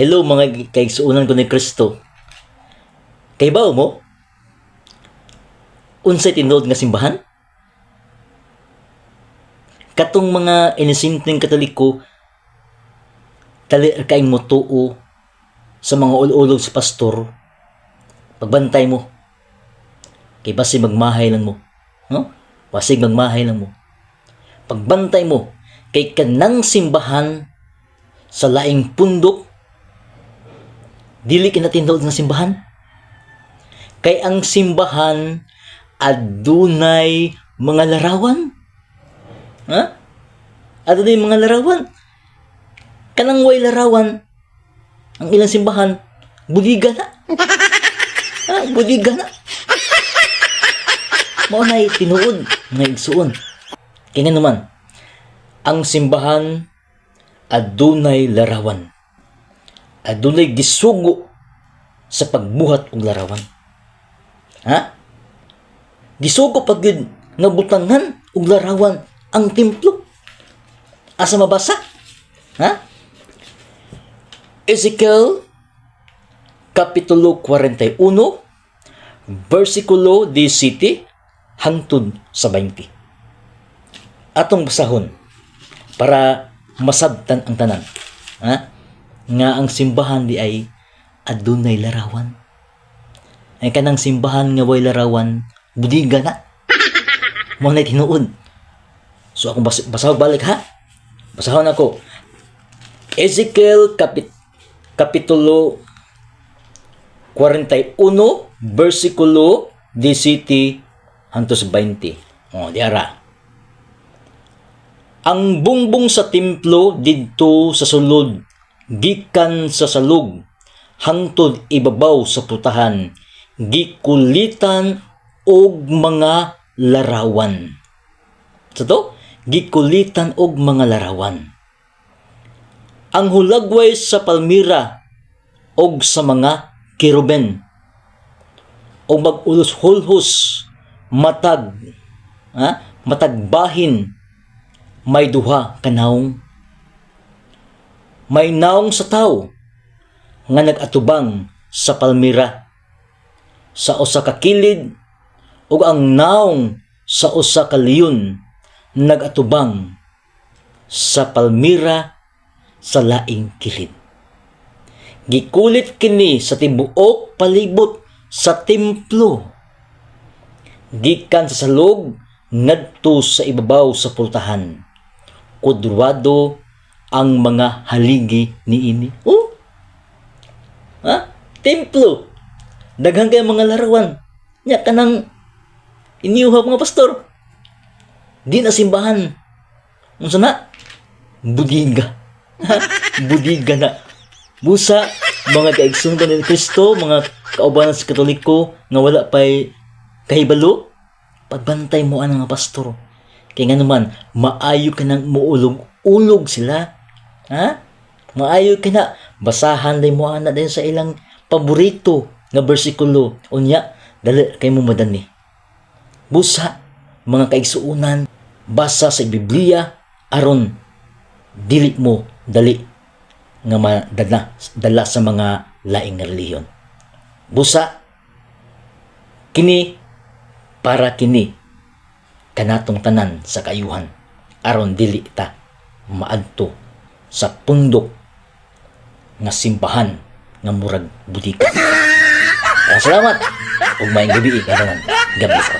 Hello mga kaigsuunan ko ni Kristo. Kay bao mo? Unsay tinuod nga simbahan? Katong mga inisimpleng Katoliko, tali kaing motuo sa mga ululog sa pastor, pagbantay mo. Kay basi magmahay lang mo. No? Basig magmahay lang mo. Pagbantay mo, kay kanang simbahan sa laing pundok, dili kinatindog nga simbahan. Kay ang simbahan adunay mga larawan. Ha? Adunay mga larawan. Kanang way larawan, ang ilang simbahan, budiga na. Ha? Budiga na. Mao na'y tinuod nga igsuon. Kaya nga naman, ang simbahan adunay larawan. Adunay gisugo sa pagbuhat og larawan. Ha? Gisugo pag yun nga butangan og larawan ang templo. Asa mabasa? Ha? Ezekiel Kapitulo 41 versikulo 17 hangtod sa 20. Atong basahon para masabtan ang tanan. Ha? Nga ang simbahan di ay adunay larawan. Ay kanang simbahan nga way larawan, budiga na. Mo na tinuod. So akong basahon balik ha. Basahon ako. Ezekiel Kapitulo 41 versikulo 17 hangtod sa 20. O diara. Ang bungbong sa templo didto sa sulod, gikan sa salug, hangtod ibabaw sa putahan, gikulitan og mga larawan. Sa to, gikulitan og mga larawan. Ang hulagway sa palmira og sa mga kiruben, o mag-ulos-hulhos matag matagbahin, may duha ka naong. May naong sa tao nga nagatubang sa palmira sa usa ka kilid, ug ang naong sa usa ka leon nagatubang sa palmira sa laing kilid. Gikulit kini sa tibuok palibot sa templo, gikan sa salog ngadto sa ibabaw sa pultahan. Kudrado ang mga haligi niini. Oh? Ha? Templo. Daghang kay mga larawan. Nya kanang iniuha mga pastor. Di na simbahan. Unsa na? Budiga. Budiga na. Busa mga kaigsuon ni Kristo, mga kaubanan sa Katoliko nga wala pay kahibalo, pagbantay mo ang mga pastor. Kaya nga naman, maayo ka nang muulog-ulog sila. Ha? Maayo ka na. Basahan day mo ana din sa ilang paborito nga bersikulo. Unya, dali kay mo madani. Busa, mga kaigsuunan, basa sa Biblia, aron dili mo dali nga dala sa mga laing nga relihiyon. Busa, kini para kini kanatong tanan sa kayuhan, aron dili ta maadto sa pundok nga simbahan nga murag butika. Salamat ug maayong gabi, gabi ko.